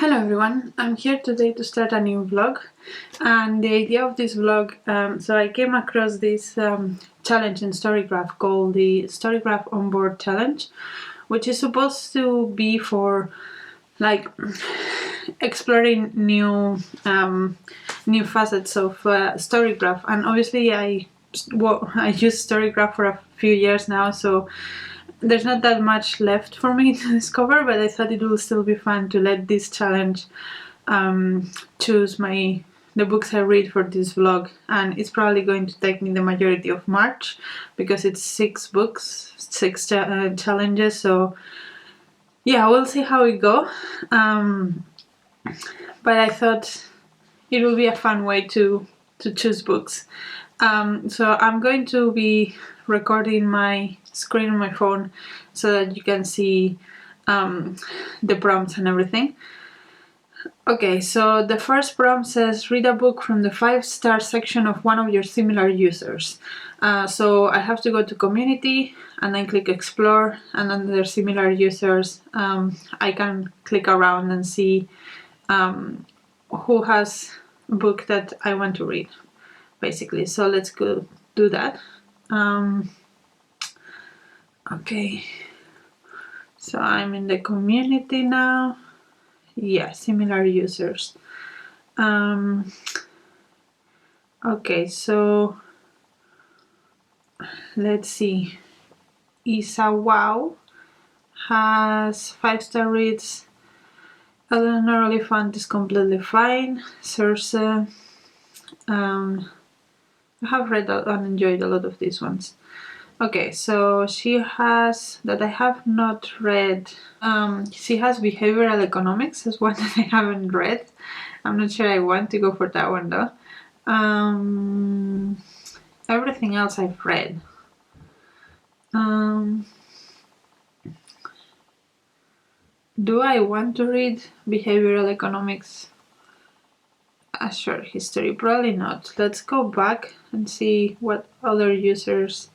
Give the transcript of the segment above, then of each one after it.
Hello everyone, I'm here today to start a new vlog, and the idea of this vlog, so I came across this challenge in Storygraph called the Storygraph Onboard Challenge, which is supposed to be for like exploring new facets of Storygraph. And obviously I use Storygraph for a few years now, so there's not that much left for me to discover, but I thought it will still be fun to let this challenge choose the books I read for this vlog. And it's probably going to take me the majority of March because it's 6 books, 6 challenges, so yeah, we'll see how we go. But I thought it will be a fun way to choose books. So I'm going to be recording my screen on my phone so that you can see the prompts and everything. Okay, so the first prompt says read a book from the 5-star section of one of your similar users. So I have to go to community and then click explore, and under similar users I can click around and see who has a book that I want to read, basically. So let's go do that. Okay, so I'm in the community now. Yeah, similar users. Okay, so let's see. Isa Wow has 5-star reads. Eleanor Oliphant is completely fine. Circe. I have read and enjoyed a lot of these ones. Okay, so she has, that I have not read, she has behavioral economics as one that I haven't read. I'm not sure I want to go for that one though. Everything else I've read. Do I want to read behavioral economics? Short history, probably not. Let's go back and see what other users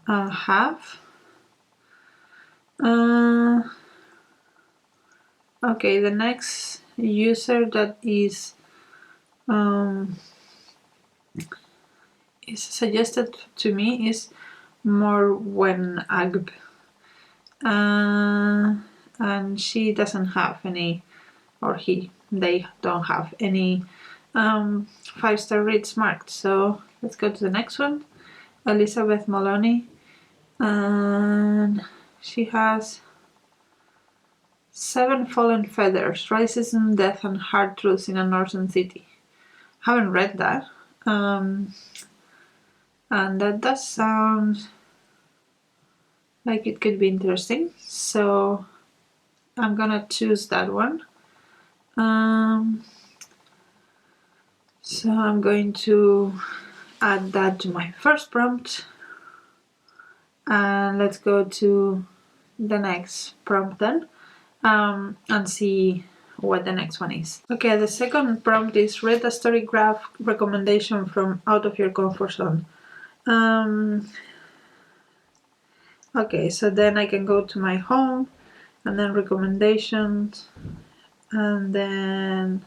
have. Okay, the next user that is suggested to me is Morwen Agb, and she doesn't have any, or they don't have any 5-star reads marked. So let's go to the next one. Elizabeth Maloney, and she has 7 Fallen Feathers, Racism, Death and Hard Truths in a Northern City. Haven't read that. And that does sound like it could be interesting, so I'm gonna choose that one. So I'm going to add that to my first prompt, and let's go to the next prompt then, and see what the next one is. Okay, the second prompt is read a Storygraph recommendation from out of your comfort zone. Okay, so then I can go to my home and then recommendations, and then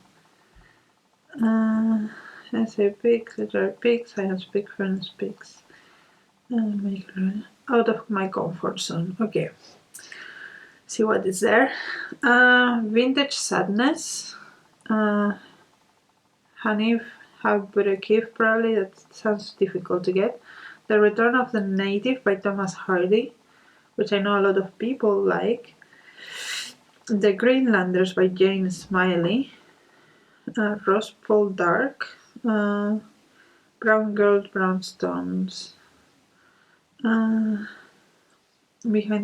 essay picks, literary picks, science picks, friends picks, and make out of my comfort zone. Okay, see what is there. Vintage Sadness, Hanif Habrekif, probably, that sounds difficult to get. The Return of the Native by Thomas Hardy, which I know a lot of people like. The Greenlanders by Jane Smiley. Rose Paul Dark. Brown Girls, Brown Stones. Behind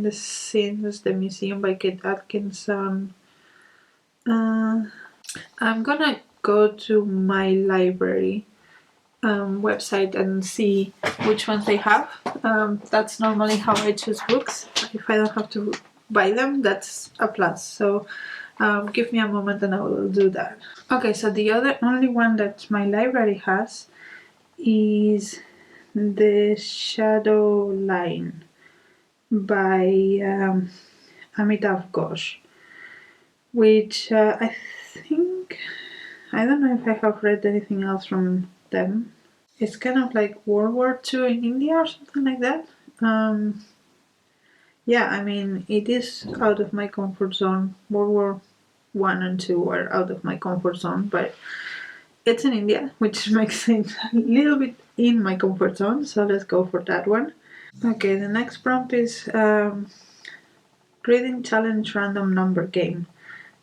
the Scenes, The Museum by Kate Atkinson. I'm gonna go to my library website and see which ones they have. That's normally how I choose books. If I don't have to buy them, that's a plus. So give me a moment and I will do that. Okay, so the only one that my library has is The Shadow Line by Amitav Gosh. which I think, I don't know if I have read anything else from them. It's kind of like World War II in India or something like that. Yeah, I mean, it is out of my comfort zone. World War One and Two were out of my comfort zone, but it's in India, which makes it a little bit in my comfort zone. So let's go for that one. Okay, the next prompt is reading challenge random number game.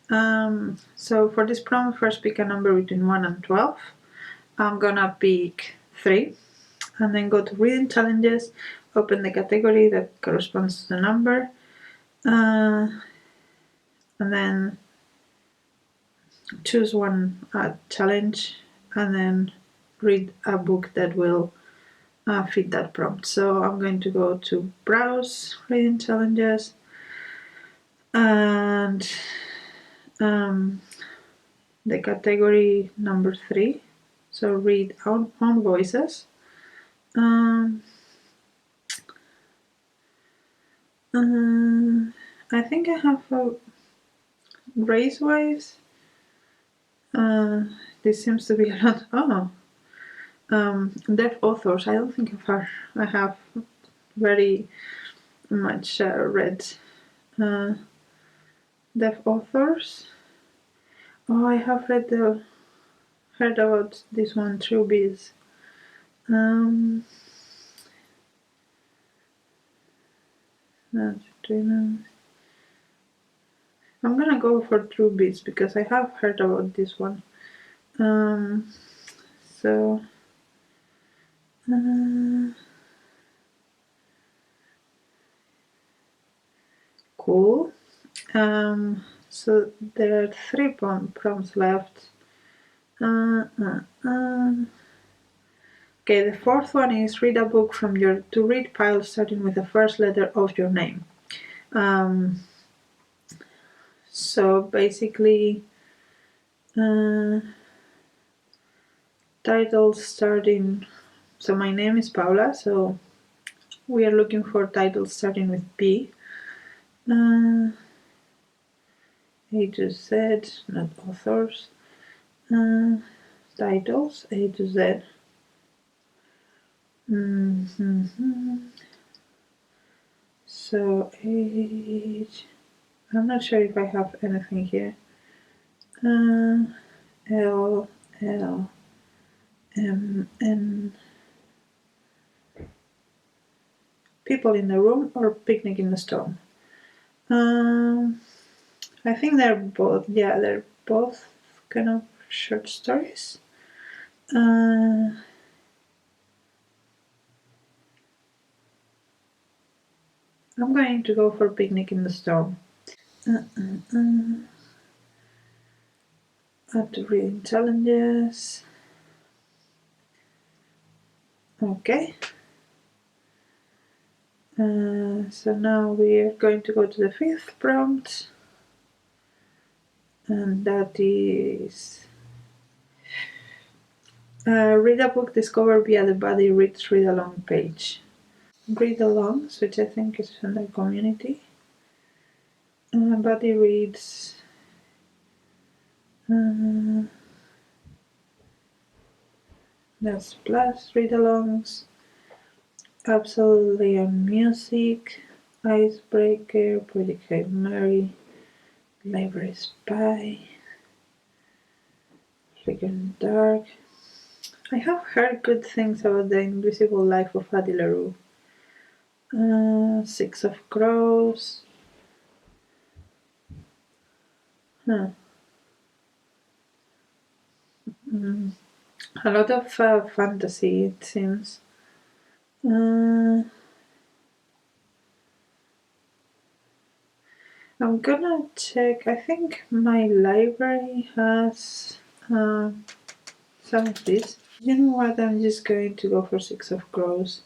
So for this prompt, first pick a number between 1 and 12. I'm gonna pick 3, and then go to reading challenges, open the category that corresponds to the number, and then choose one challenge, and then read a book that will fit that prompt. So I'm going to go to browse reading challenges, and the category number 3, so read own voices. I think I have a race wise. This seems to be a lot. Deaf authors. I don't think I have very much read deaf authors. Oh, I have heard about this one, True Bees. I'm gonna go for True Bees because I have heard about this one. So cool. So there are 3 prompts left. Okay, the 4th one is read a book from your to read pile starting with the first letter of your name. So basically, titles starting. So my name is Paula, so we are looking for titles starting with P. A to Z, not authors. Titles, A to Z. So age. I'm not sure if I have anything here. L, L, M, N. People in the room or picnic in the storm. I think they're both. Yeah, they're both kind of short stories. I'm going to go for picnic in the storm. Add to reading challenges. Okay. So now we are going to go to the 5th prompt, and that is read a book discovered via the Buddy Reads Read Along page. Read Alongs, which I think is under community. Buddy Reads. That's plus read alongs. Absolutely on music. Icebreaker, Project Hail Mary, Library Spy, Flicker in the Dark. I have heard good things about the Invisible Life of Addie LaRue. 6 of Crows. A lot of fantasy, it seems. I'm gonna check. I think my library has some of this. You know what? I'm just going to go for 6 of Crows.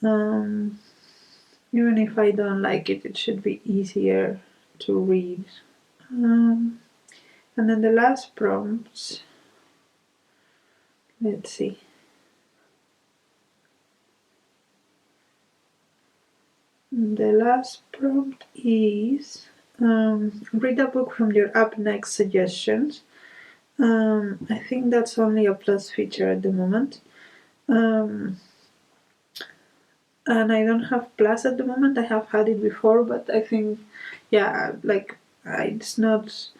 Even if I don't like it, it should be easier to read. And then the last prompt. Let's see. The last prompt is Read a book from your up next suggestions. I think that's only a plus feature at the moment. And I don't have plus at the moment. I have had it before, but I think, yeah, like it's not.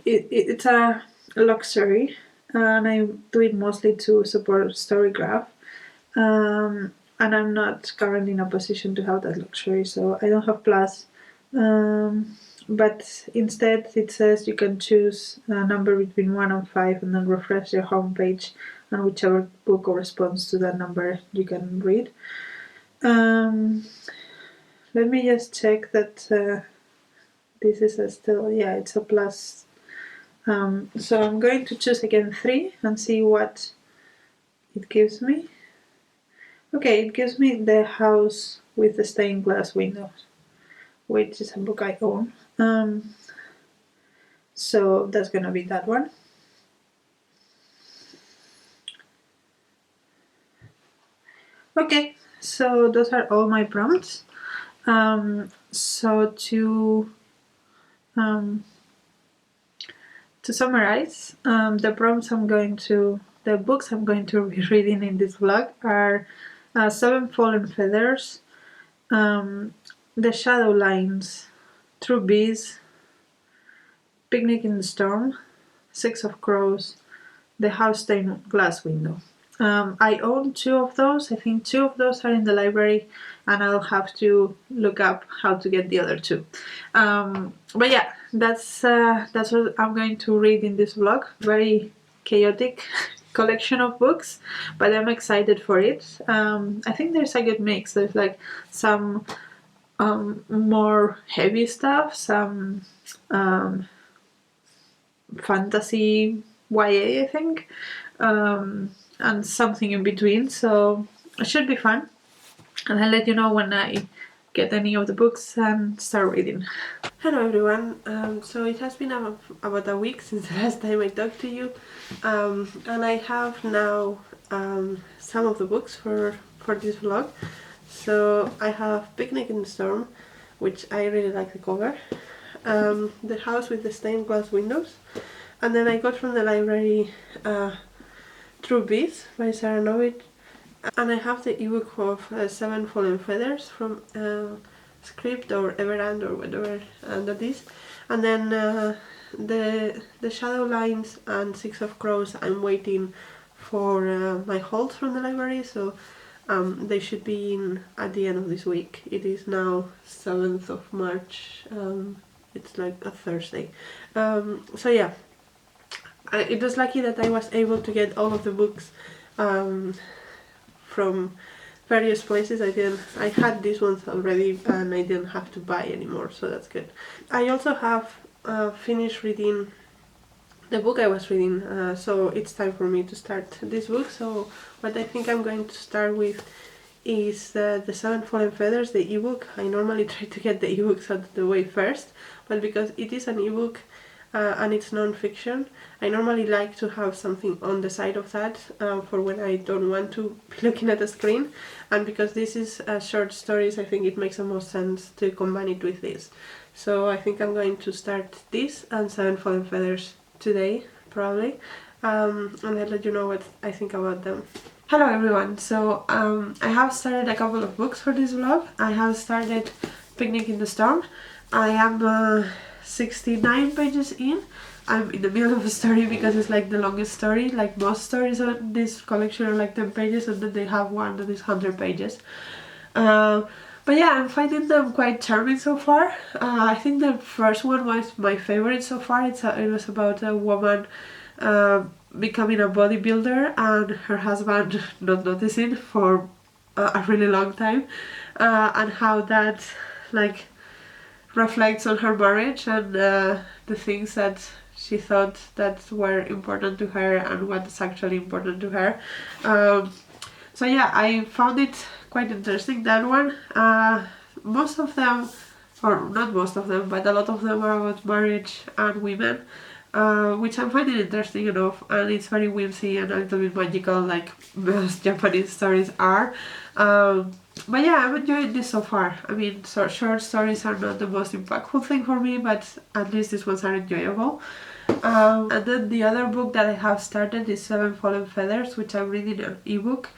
It's a luxury, and I do it mostly to support Storygraph. And I'm not currently in a position to have that luxury, so I don't have plus. But instead, it says you can choose a number between 1 and 5 and then refresh your homepage, and whichever book corresponds to that number you can read. Let me just check that this is still, yeah, it's a plus. So I'm going to choose again 3 and see what it gives me. Okay, it gives me The House with the Stained Glass Windows, which is a book I own. So that's gonna be that one. Okay, so those are all my prompts. So to summarize, the books I'm going to be reading in this vlog are Seven Fallen Feathers, The Shadow Lines, True Bees, Picnic in the Storm, Six of Crows, The House Stained Glass Window. I own 2 of those. I think 2 of those are in the library, and I'll have to look up how to get the other 2. But yeah, that's what I'm going to read in this vlog. Very chaotic collection of books, but I'm excited for it. I think there's a good mix. There's like some more heavy stuff, some fantasy YA, I think, and something in between, so it should be fun. And I'll let you know when I get any of the books and start reading. Hello everyone, so it has been about a week since the last time I talked to you, and I have now some of the books for this vlog. So I have Picnic in the Storm, which I really like the cover, The House with the Stained Glass Windows, and then I got from the library True Bees by Sara, Novic, and I have the ebook of Seven Fallen Feathers from Script or Everand or whatever that is, and then the Shadow Lines and Six of Crows I'm waiting for my holds from the library, so they should be in at the end of this week. It is now 7th of March, it's like a Thursday, so yeah, it was lucky that I was able to get all of the books from various places. I had these ones already and I didn't have to buy anymore, so that's good. I also have finished reading the book I was reading, so it's time for me to start this book. So what I think I'm going to start with is the Seven Fallen Feathers, the ebook. I normally try to get the ebooks out of the way first, but because it is an ebook and it's non-fiction, I normally like to have something on the side of that for when I don't want to be looking at the screen, and because this is short stories, I think it makes the most sense to combine it with this. So I think I'm going to start this and Seven Fallen Feathers today, probably, and I'll let you know what I think about them. Hello everyone, so I have started a couple of books for this vlog. I have started Picnic in the Storm. I am 69 pages in. I'm in the middle of a story because it's like the longest story. Like most stories on this collection are like 10 pages, and then they have one that is 100 pages. But yeah, I'm finding them quite charming so far. I think the first one was my favorite so far. It was about a woman becoming a bodybuilder and her husband not noticing for a really long time, and how that like reflects on her marriage and the things that she thought that were important to her and what's actually important to her. So yeah, I found it quite interesting, that one. Most of them, or not most of them, but a lot of them are about marriage and women, which I'm finding interesting enough, and it's very whimsy and a little bit magical, like most Japanese stories are. But yeah, I'm enjoying this so far. I mean, short stories are not the most impactful thing for me, but at least these ones are enjoyable. And then the other book that I have started is Seven Fallen Feathers, which I'm reading an ebook.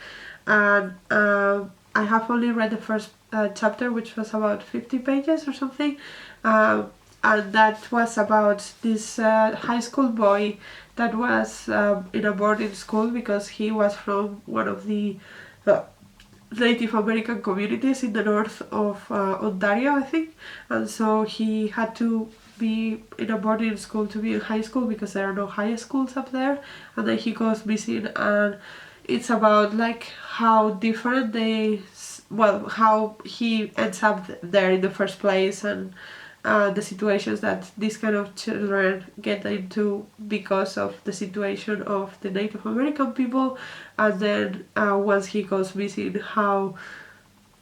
And I have only read the first chapter, which was about 50 pages or something. And that was about this high school boy that was in a boarding school because he was from one of the Native American communities in the north of Ontario, I think. And so he had to be in a boarding school to be in high school because there are no high schools up there. And then he goes missing, and it's about like how different how he ends up there in the first place, and the situations that these kind of children get into because of the situation of the Native American people. And then once he goes missing, how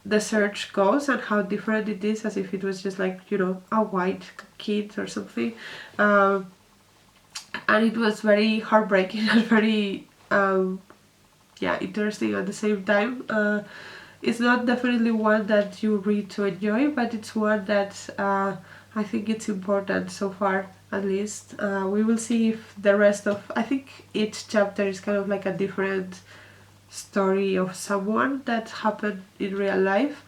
the search goes and how different it is, as if it was just like, you know, a white kid or something. And it was very heartbreaking and very interesting at the same time. It's not definitely one that you read to enjoy, but it's one that I think it's important so far, at least. We will see if the rest of... I think each chapter is kind of like a different story of someone that happened in real life.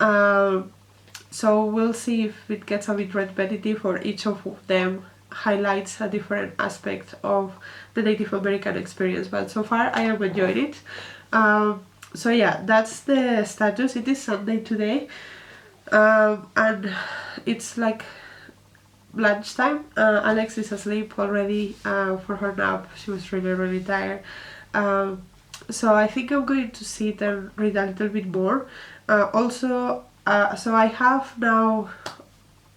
So we'll see if it gets a bit repetitive or each of them highlights a different aspect of the Native American experience. But so far I am enjoying it. So yeah, that's the status. It is Sunday today, and it's like lunchtime. Alex is asleep already for her nap. She was really tired. So I think I'm going to sit and read a little bit more. So I have now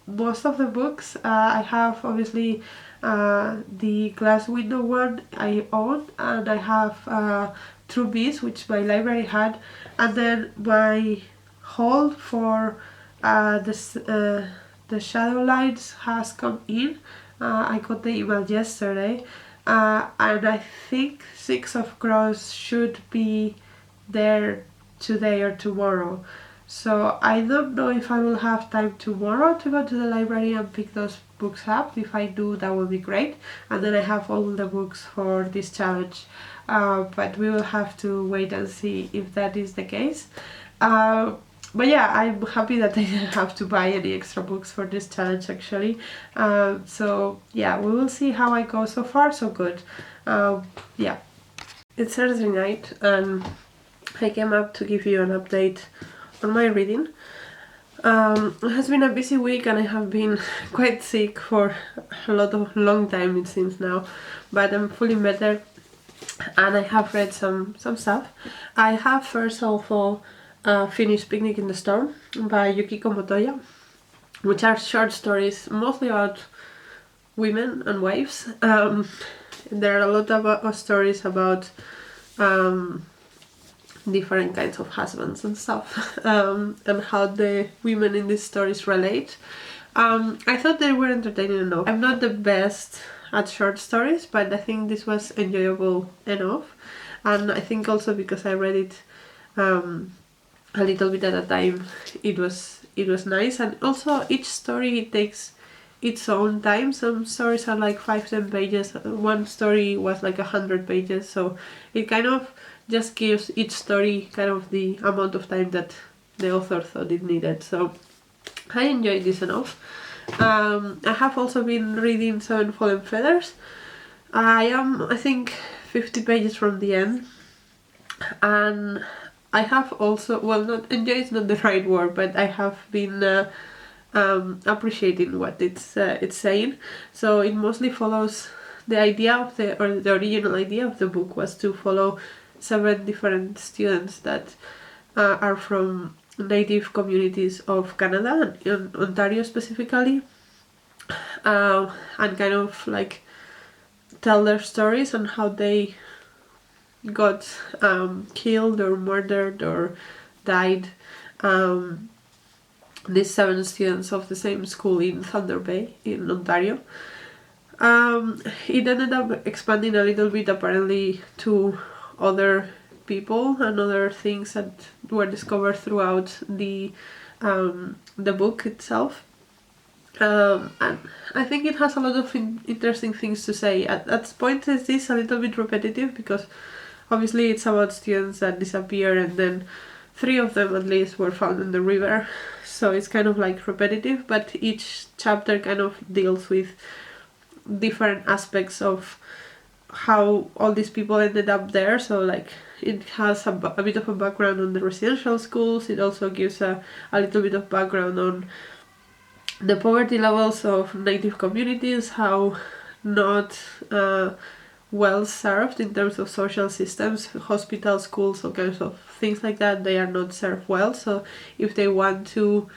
most of the books. I have obviously the glass window one I own, and I have True Bees, which my library had, and then my haul for the Shadow Lines has come in. I got the email yesterday, and I think Six of Crows should be there today or tomorrow. So I don't know if I will have time tomorrow to go to the library and pick those books up. If I do, that will be great. And then I have all the books for this challenge. But we will have to wait and see if that is the case. But yeah, I'm happy that I didn't have to buy any extra books for this challenge actually. So yeah, we will see how I go. So far so good. Yeah. It's Thursday night and I came up to give you an update on my reading. It has been a busy week and I have been quite sick for a long time, it seems now, but I'm feeling better and I have read some stuff. I have first of all finished Picnic in the Storm by Yukiko Motoya, which are short stories mostly about women and wives. There are a lot of stories about different kinds of husbands and stuff, and how the women in these stories relate. I thought they were entertaining enough. I'm not the best at short stories, but I think this was enjoyable enough, and I think also because I read it a little bit at a time, it was nice. And also each story takes its own time. Some stories are like 5-10 pages, one story was like 100 pages, so it kind of just gives each story kind of the amount of time that the author thought it needed. So I enjoyed this enough. I have also been reading Seven Fallen Feathers. I am, I think, 50 pages from the end, and I have also, well, not enjoy is not the right word, but I have been appreciating what it's saying. So it mostly follows the idea of the original idea of the book was to follow 7 different students that are from native communities of Canada, and Ontario specifically, and kind of like tell their stories and how they got killed or murdered or died. These 7 students of the same school in Thunder Bay in Ontario. It ended up expanding a little bit apparently to other people and other things that were discovered throughout the book itself. And I think it has a lot of interesting things to say. At points is this a little bit repetitive, because obviously it's about students that disappear, and then 3 of them at least were found in the river, so it's kind of like repetitive, but each chapter kind of deals with different aspects of how all these people ended up there. So like it has a bit of a background on the residential schools. It also gives a little bit of background on the poverty levels of native communities, how not well served in terms of social systems, hospitals, schools, all kinds of things like that. They are not served well. So if they want to,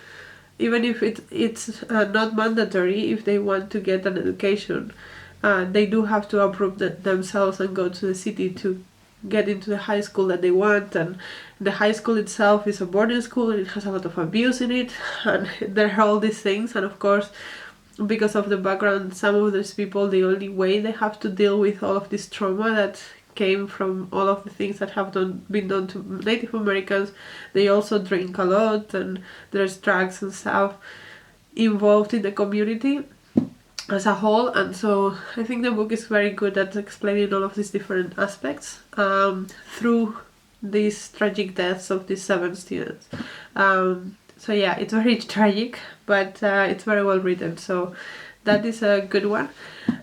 even if it's not mandatory, if they want to get an education, they do have to approve themselves and go to the city to get into the high school that they want. And the high school itself is a boarding school, and it has a lot of abuse in it, and there are all these things. And of course, because of the background, some of these people, the only way they have to deal with all of this trauma that came from all of the things that have been done to Native Americans, they also drink a lot, and there's drugs and stuff involved in the community as a whole. And so I think the book is very good at explaining all of these different aspects through these tragic deaths of these 7 students. So yeah, it's very tragic, but it's very well written, so that is a good one.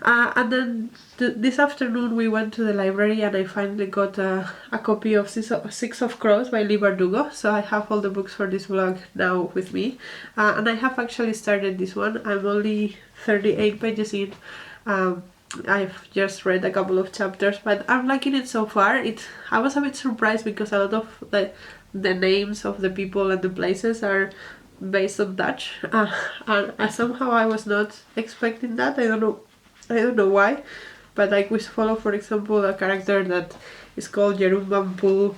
And then this afternoon we went to the library, and I finally got a copy of Six of Crows by Leigh Bardugo. So I have all the books for this vlog now with me, and I have actually started this one. I'm only 38 pages in. I've just read a couple of chapters, but I'm liking it so far. I was a bit surprised because a lot of the names of the people and the places are based on Dutch, and somehow I was not expecting that. I don't know why, but like we follow, for example, a character that is called Jeroen van Poel.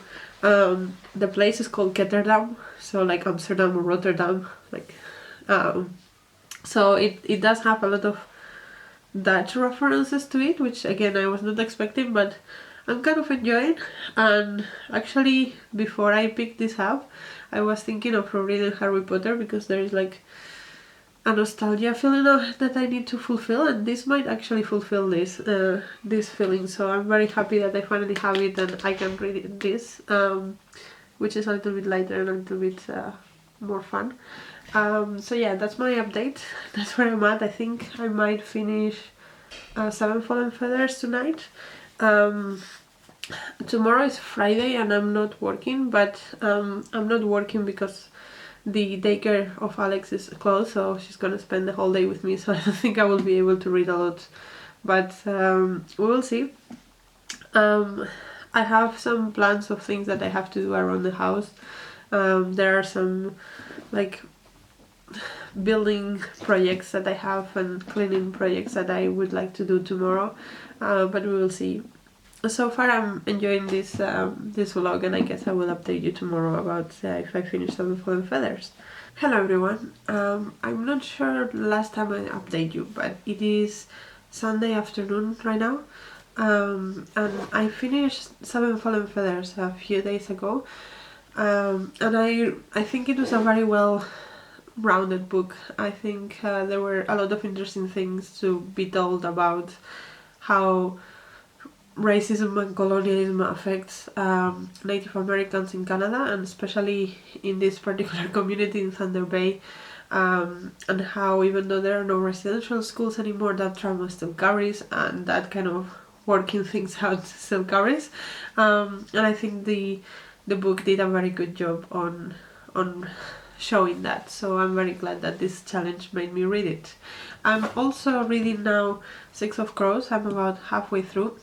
The place is called Ketterdam, so like Amsterdam or Rotterdam, like so it does have a lot of Dutch references to it, which again I was not expecting, but I'm kind of enjoying. And actually, before I picked this up, I was thinking of reading Harry Potter, because there is like a nostalgia feeling that I need to fulfill, and this might actually fulfill this feeling. So I'm very happy that I finally have it and I can read this, which is a little bit lighter and a little bit more fun. So yeah, that's my update. That's where I'm at. I think I might finish 7 Fallen Feathers tonight. Tomorrow is Friday and I'm not working, but I'm not working because the daycare of Alex is closed, so she's gonna spend the whole day with me, so I don't think I will be able to read a lot, but we will see. I have some plans of things that I have to do around the house. There are some like building projects that I have and cleaning projects that I would like to do tomorrow, but we will see. So far I'm enjoying this vlog, and I guess I will update you tomorrow about if I finish 7 Fallen Feathers. Hello everyone, I'm not sure last time I update you, but it is Sunday afternoon right now, and I finished 7 Fallen Feathers a few days ago, and I think it was a very well rounded book. I think there were a lot of interesting things to be told about how racism and colonialism affects Native Americans in Canada, and especially in this particular community in Thunder Bay, and how even though there are no residential schools anymore, that trauma still carries, and that kind of working things out still carries. And I think the book did a very good job on showing that, so I'm very glad that this challenge made me read it. I'm also reading now Six of Crows. I'm about halfway through,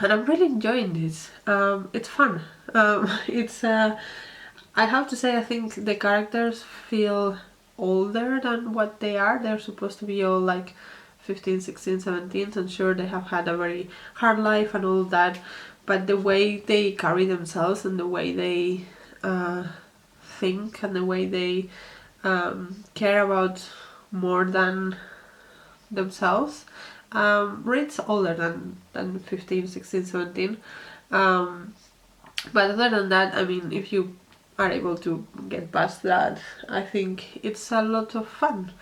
and I'm really enjoying this. It's fun. It's I have to say, I think the characters feel older than what they are. They're supposed to be all like 15, 16, 17, and sure, they have had a very hard life and all that, but the way they carry themselves and the way they think and the way they care about more than themselves, reads older than 15, 16, 17. But other than that, I mean, if you are able to get past that, I think it's a lot of fun.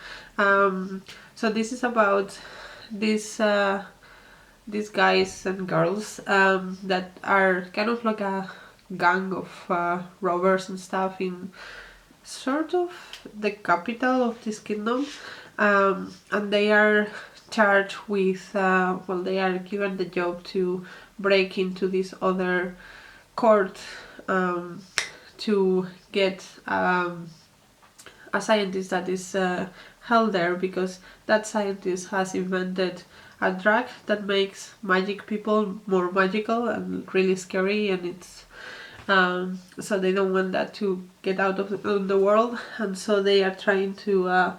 So this is about these guys and girls that are kind of like a gang of robbers and stuff in sort of the capital of this kingdom, and they are charged with well, they are given the job to break into this other court, to get a scientist that is held there because that scientist has invented a drug that makes magic people more magical and really scary, and it's so they don't want that to get out of the world, and so they are trying to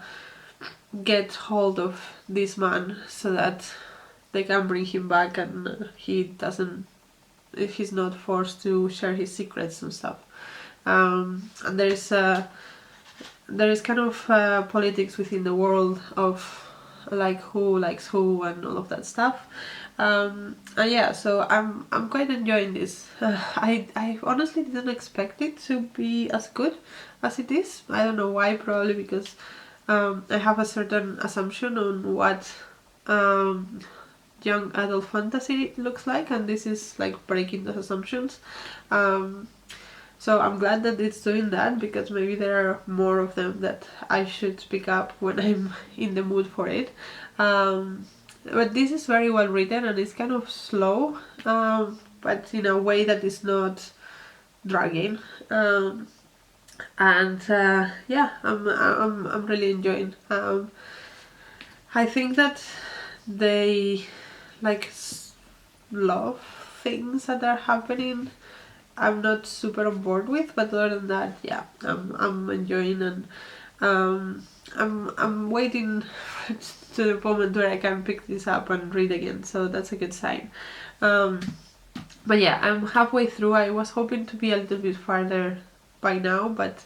get hold of this man so that they can bring him back, and he doesn't, if he's not forced to share his secrets and stuff. And there is kind of politics within the world of like who likes who and all of that stuff. And yeah, so I'm quite enjoying this. I honestly didn't expect it to be as good as it is. I don't know why, probably because I have a certain assumption on what young adult fantasy looks like, and this is like breaking those assumptions. So I'm glad that it's doing that, because maybe there are more of them that I should pick up when I'm in the mood for it. But this is very well written, and it's kind of slow, but in a way that is not dragging. And yeah, I'm really enjoying. I think that they like love things that are happening I'm not super on board with, but other than that, yeah, I'm enjoying, and I'm waiting to the moment where I can pick this up and read again, so that's a good sign. But yeah, I'm halfway through. I was hoping to be a little bit farther by now, but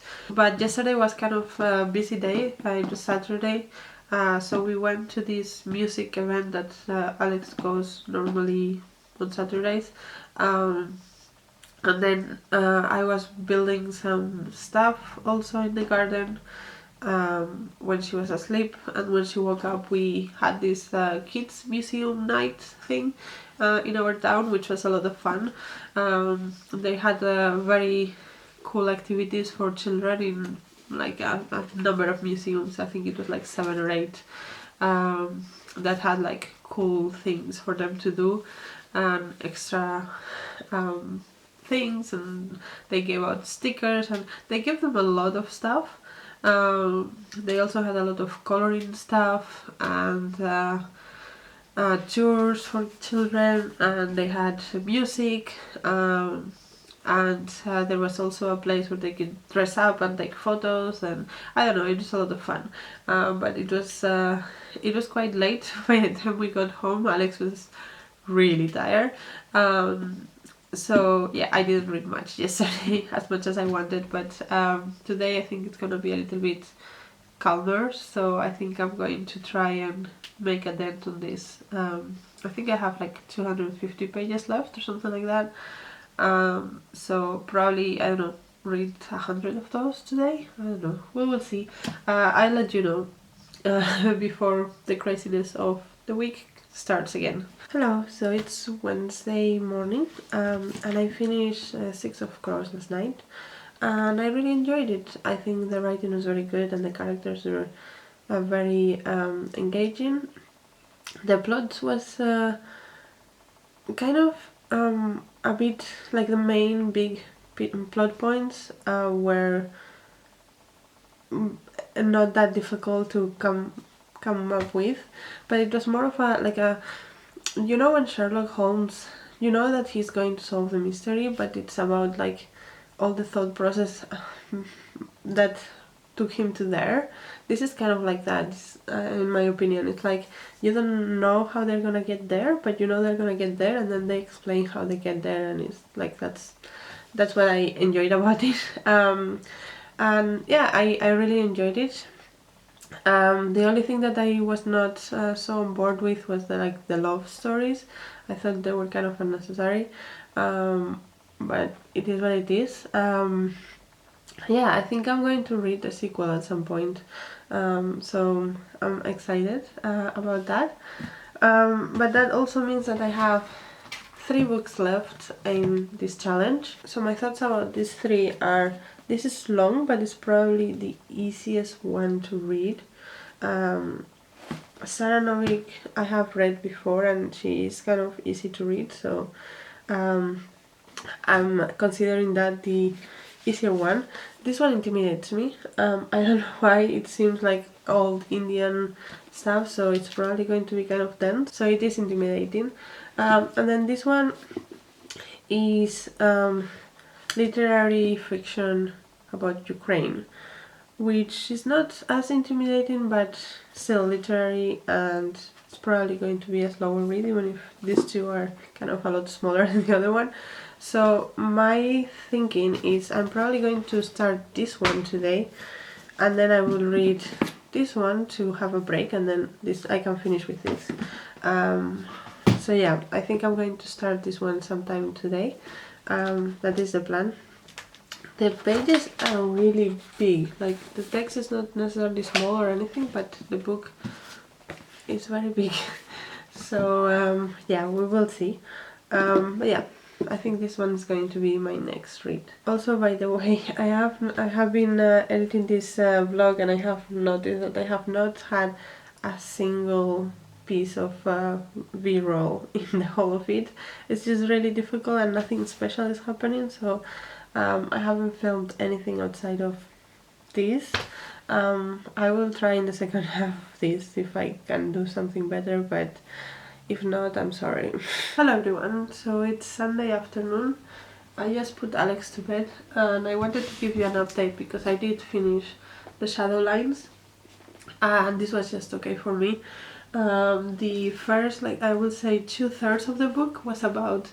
yesterday was kind of a busy day. It was Saturday, so we went to this music event that Alex goes normally on Saturdays. And then I was building some stuff also in the garden when she was asleep, and when she woke up we had this kids museum night thing in our town, which was a lot of fun. They had very cool activities for children in like a number of museums. I think it was like 7 or 8 that had like cool things for them to do and extra things, and they gave out stickers and they gave them a lot of stuff. They also had a lot of coloring stuff and tours for children, and they had music, and there was also a place where they could dress up and take photos, and I don't know, it was a lot of fun. But it was quite late by the time we got home. Alex was really tired. So yeah, I didn't read much yesterday as much as I wanted, but today I think it's gonna be a little bit calmer, so I think I'm going to try and make a dent on this. I think I have like 250 pages left or something like that, so probably, I don't know, read 100 of those today. I don't know, we will see. I'll let you know before the craziness of the week starts again. Hello, so it's Wednesday morning, and I finished Six of Crows last night, and I really enjoyed it. I think the writing was very good and the characters were very engaging. The plot was kind of a bit like the main big plot points were not that difficult to come up with, but it was more of a like a, you know, when Sherlock Holmes, you know that he's going to solve the mystery, but it's about like all the thought process that took him to there. This is kind of like that, in my opinion. It's like you don't know how they're gonna get there, but you know they're gonna get there, and then they explain how they get there, and it's like that's what I enjoyed about it. And yeah, I really enjoyed it. The only thing that I was not so on board with was the love stories. I thought they were kind of unnecessary. but it is what it is. Yeah, I think I'm going to read the sequel at some point, so I'm excited about that. But that also means that I have 3 books left in this challenge. So my thoughts about these 3 are, this is long, but it's probably the easiest one to read. Sara Novic I have read before, and she is kind of easy to read, so I'm considering that the easier one. This one intimidates me. I don't know why, it seems like old Indian stuff, so it's probably going to be kind of dense, so it is intimidating. And then this one is literary fiction about Ukraine, which is not as intimidating, but still literary, and it's probably going to be a slower read, even if these 2 are kind of a lot smaller than the other one. So my thinking is I'm probably going to start this one today, and then I will read this one to have a break, and then this I can finish with this. So yeah, I think I'm going to start this one sometime today. That is the plan. The pages are really big, like the text is not necessarily small or anything, but the book is very big. So yeah, we will see. But yeah, I think this one is going to be my next read. Also, by the way, I have been editing this vlog, and I have noticed that I have not had a single piece of b-roll in the whole of it. It's just really difficult, and nothing special is happening, so I haven't filmed anything outside of this. I will try in the second half of this if I can do something better, but if not, I'm sorry. Hello everyone, so it's Sunday afternoon. I just put Alex to bed, and I wanted to give you an update because I did finish the shadow lines, and this was just okay for me. The first, like, I would say 2/3 of the book was about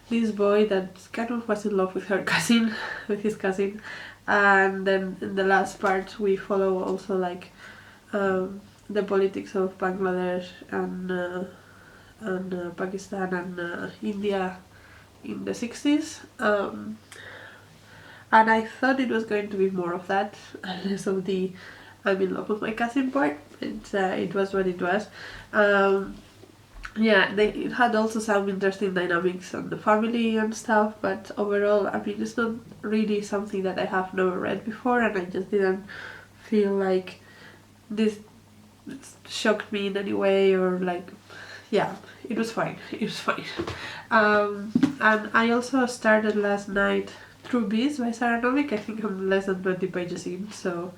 this boy that kind of was in love with her cousin, with his cousin, and then in the last part we follow also like the politics of Bangladesh and Pakistan and India in the 60s. And I thought it was going to be more of that, less of the I'm in love with my cousin part. It was what it was. Yeah, it had also some interesting dynamics on the family and stuff, but overall, I mean, it's not really something that I have never read before, and I just didn't feel like this shocked me in any way, or like, yeah, it was fine. It was fine. And I also started last night True Bees by Sara Novic. I think I'm less than 20 pages in, so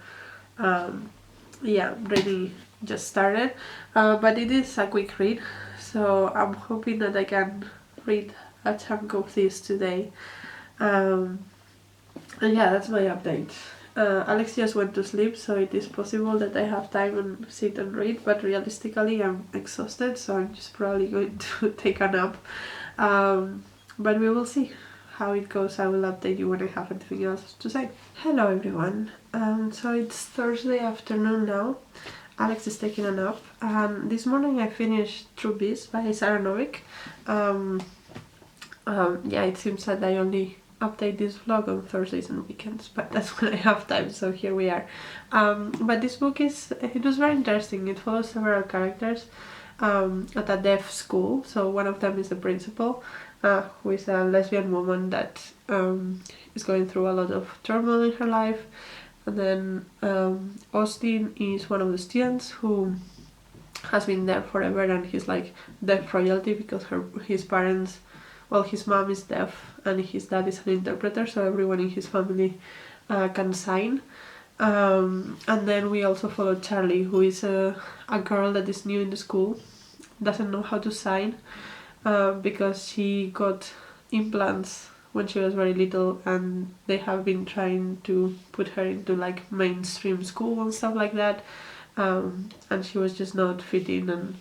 yeah, really just started. But it is a quick read, so I'm hoping that I can read a chunk of this today. And yeah, that's my update. Alex just went to sleep, so it is possible that I have time and sit and read, but realistically I'm exhausted, so I'm just probably going to take a nap. But we will see how it goes. I will update you when I have anything else to say. Hello everyone. So it's Thursday afternoon now. Alex is taking a nap, and this morning I finished True Bees by Sara Novic. Yeah, it seems that I only update this vlog on Thursdays and weekends, but that's when I have time, so here we are. But this book it was very interesting. It follows several characters at a deaf school. So one of them is the principal, who is a lesbian woman that is going through a lot of turmoil in her life. And then Austin is one of the students who has been deaf forever, and he's like deaf royalty because his parents, well, his mom is deaf and his dad is an interpreter, so everyone in his family can sign. And then we also follow Charlie, who is a girl that is new in the school, doesn't know how to sign because she got implants when she was very little, and they have been trying to put her into like mainstream school and stuff like that, and she was just not fitting, and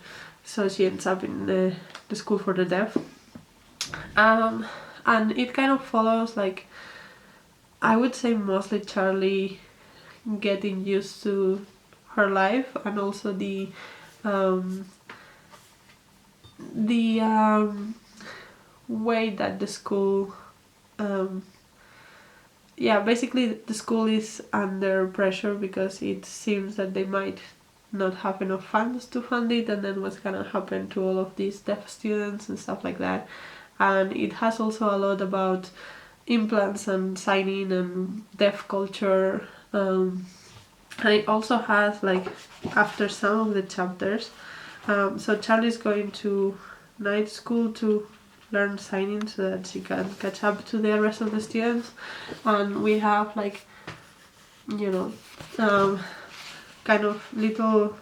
so she ends up in the school for the deaf. And it kind of follows, like, I would say mostly Charlie getting used to her life, and also the way that the school yeah, basically the school is under pressure because it seems that they might not have enough funds to fund it, and then what's gonna happen to all of these deaf students and stuff like that. And it has also a lot about implants and signing and deaf culture. And it also has, like, after some of the chapters, so Charlie's going to night school to learn signing so that she can catch up to the rest of the students, and we have, like, you know, kind of little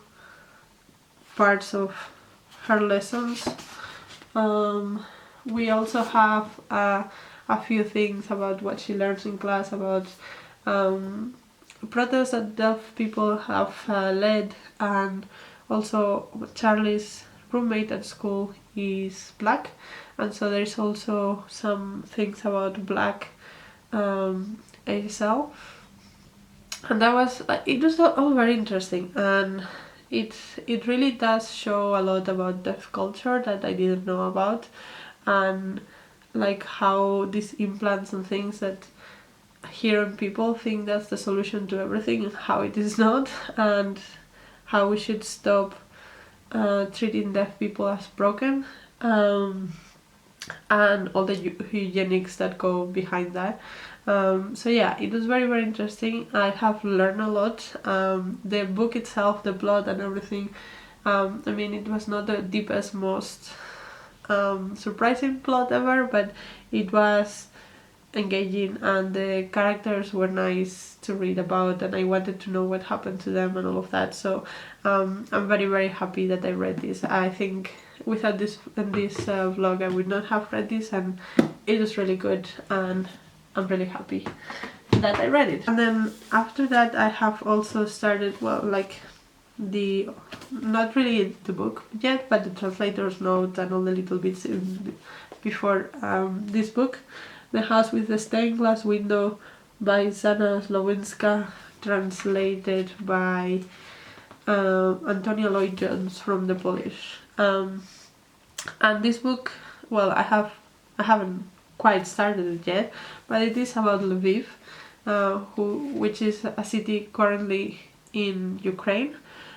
parts of her lessons. We also have a few things about what she learns in class, about protests that deaf people have led, and also Charlie's roommate at school is black, and so there's also some things about black ASL, and that was it was all very interesting, and it really does show a lot about deaf culture that I didn't know about, and like how these implants and things that hearing people think that's the solution to everything and how it is not, and how we should stop treating deaf people as broken, and all the eugenics that go behind that. So yeah, it was very, very interesting. I have learned a lot. The book itself, the plot and everything, I mean, it was not the deepest, most surprising plot ever, but it was engaging, and the characters were nice to read about, and I wanted to know what happened to them and all of that. So I'm very, very happy that I read this. I think without this vlog I would not have read this, and it was really good, and I'm really happy that I read it. And then after that I have also started, well, like, the not really the book yet, but the translator's note and all the little bits before this book, The House with the Stained Glass Window by Zanna Sloniowska, translated by Antonia Lloyd-Jones from the Polish. And this book, well, I haven't quite started it yet, but it is about Lviv, which is a city currently in Ukraine,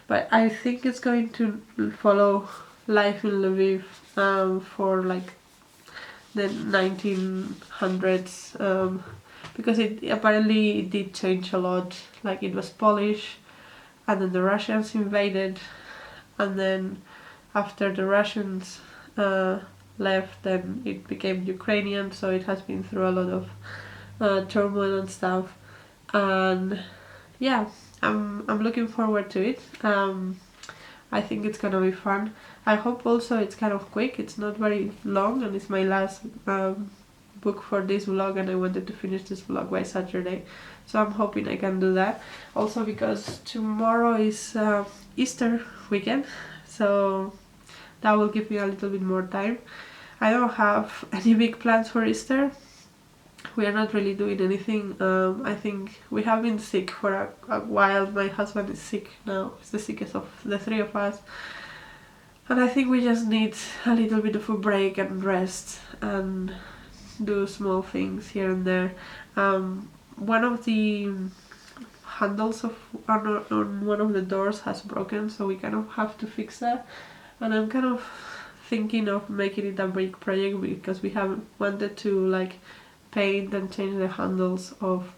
but I think it's going to follow life in Lviv for like the 1900s, because it apparently did change a lot. Like, it was Polish, and then the Russians invaded, and then after the Russians left, then it became Ukrainian, so it has been through a lot of turmoil and stuff. And yeah, I'm looking forward to it. I think it's gonna be fun. I hope also it's kind of quick, it's not very long, and it's my last book for this vlog, and I wanted to finish this vlog by Saturday, so I'm hoping I can do that. Also because tomorrow is Easter weekend, so that will give me a little bit more time. I don't have any big plans for Easter. We are not really doing anything. I think we have been sick for a while. My husband is sick now. He's the sickest of the three of us. And I think we just need a little bit of a break and rest and do small things here and there. One of the handles on one of the doors has broken, so we kind of have to fix that. And I'm kind of thinking of making it a big project, because we have wanted to, like, paint and change the handles of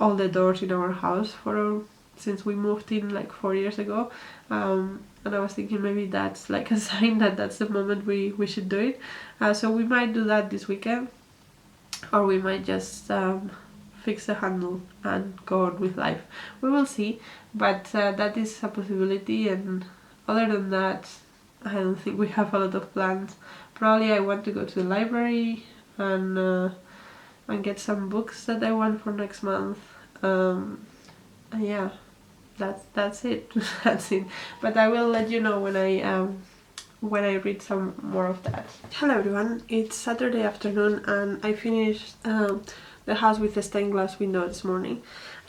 all the doors in our house since we moved in like 4 years ago, and I was thinking maybe that's like a sign that that's the moment we should do it. So we might do that this weekend, or we might just fix the handle and go on with life. We will see, but that is a possibility, and other than that I don't think we have a lot of plans. Probably I want to go to the library and get some books that I want for next month. And yeah, that's it. That's it. But I will let you know when I read some more of that. Hello everyone, it's Saturday afternoon, and I finished The House with the Stained Glass Window this morning.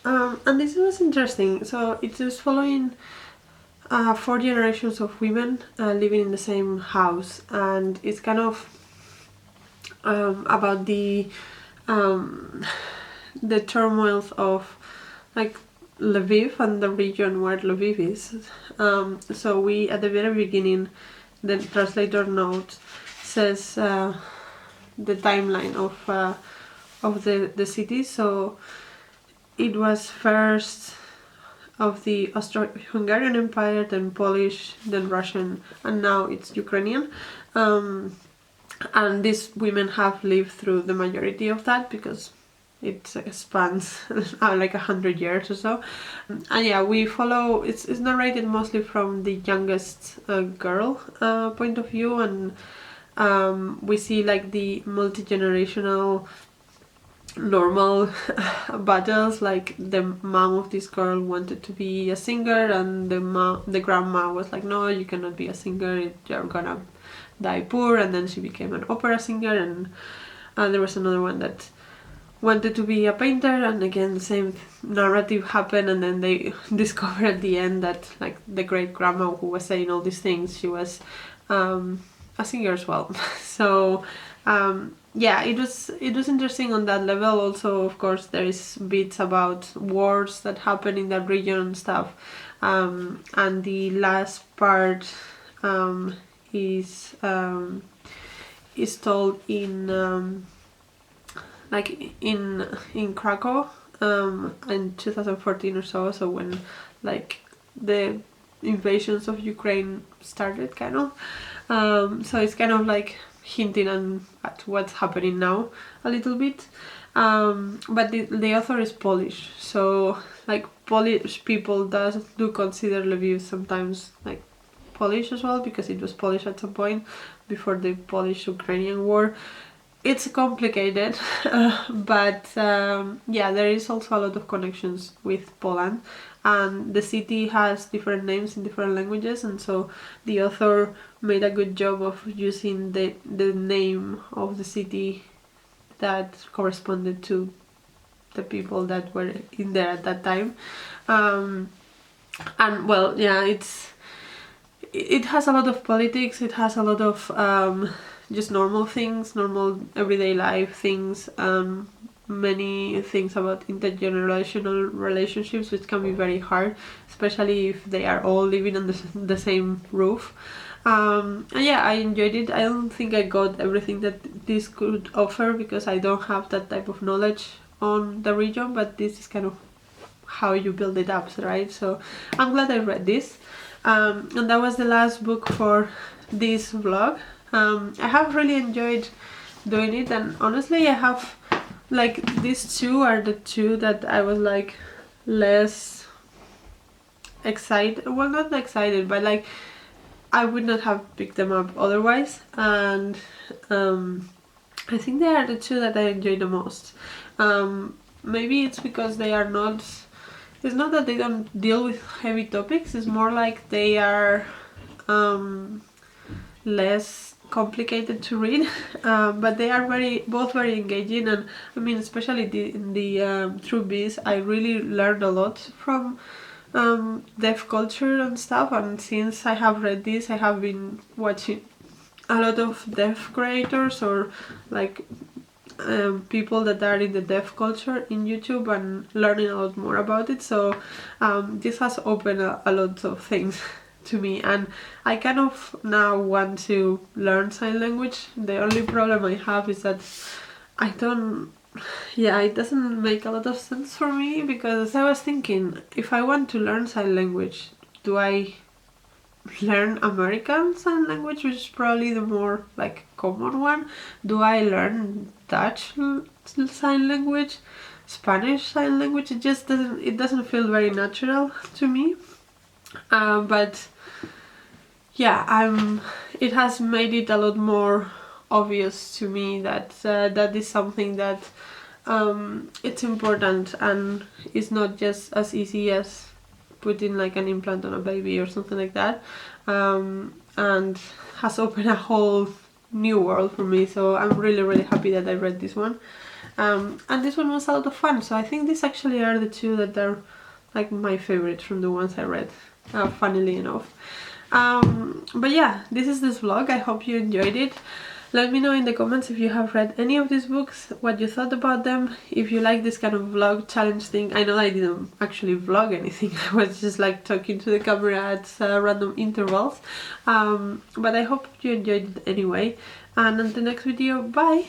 And this was interesting. So it is following 4 generations of women living in the same house, and it's kind of about the the turmoils of like Lviv and the region where Lviv is. So we, at the very beginning, the translator note says the timeline of the city. So it was first of the Austro-Hungarian Empire, then Polish, then Russian, and now it's Ukrainian. And these women have lived through the majority of that because it spans like 100 years or so. And yeah, we follow, it's narrated mostly from the youngest girl point of view, and we see like the multi-generational normal battles. Like the mom of this girl wanted to be a singer, and the grandma was like, no, you cannot be a singer, you're gonna die poor. And then she became an opera singer, and there was another one that wanted to be a painter, and again the same narrative happened. And then they discovered at the end that like the great grandma who was saying all these things, she was a singer as well. So yeah, it was interesting on that level. Also, of course, there is bits about wars that happen in that region and stuff. And the last part is told in like in Krakow in 2014 or so. So when like the invasions of Ukraine started, kind of. So it's kind of like hinting at what's happening now a little bit. But the author is Polish, so like Polish people do consider Lviv sometimes like Polish as well, because it was Polish at some point before the Polish-Ukrainian war. It's complicated, but yeah, there is also a lot of connections with Poland, and the city has different names in different languages, and so the author made a good job of using the name of the city that corresponded to the people that were in there at that time. And well, yeah, it has a lot of politics, it has a lot of just normal things, normal everyday life things, many things about intergenerational relationships, which can be very hard, especially if they are all living under the same roof. And yeah, I enjoyed it. I don't think I got everything that this could offer because I don't have that type of knowledge on the region, but this is kind of how you build it up, right? So I'm glad I read this. And that was the last book for this vlog. I have really enjoyed doing it, and honestly I have like these two are the two that I was like less excited, well, not excited, but like I would not have picked them up otherwise. And I think they are the two that I enjoy the most. Maybe it's because they are not, it's not that they don't deal with heavy topics, it's more like they are less complicated to read, but they are both very engaging. And I mean, especially through Bees, I really learned a lot from deaf culture and stuff. And since I have read this, I have been watching a lot of deaf creators or like people that are in the deaf culture in YouTube, and learning a lot more about it. So this has opened a lot of things to me, and I kind of now want to learn sign language. The only problem I have is that I don't, yeah, it doesn't make a lot of sense for me, because I was thinking, if I want to learn sign language, do I learn American Sign Language, which is probably the more like common one? Do I learn Dutch Sign Language, Spanish Sign Language? It just doesn't feel very natural to me. But yeah, it has made it a lot more obvious to me that that is something that it's important, and it's not just as easy as putting like an implant on a baby or something like that, and has opened a whole new world for me. So I'm really happy that I read this one, and this one was a lot of fun. So I think these actually are the two that are like my favorite from the ones I read, funnily enough. But yeah, this is this vlog. I hope you enjoyed it. Let me know in the comments if you have read any of these books, what you thought about them, if you like this kind of vlog challenge thing. I know I didn't actually vlog anything, I was just like talking to the camera at random intervals, but I hope you enjoyed it anyway, and on the next video, bye!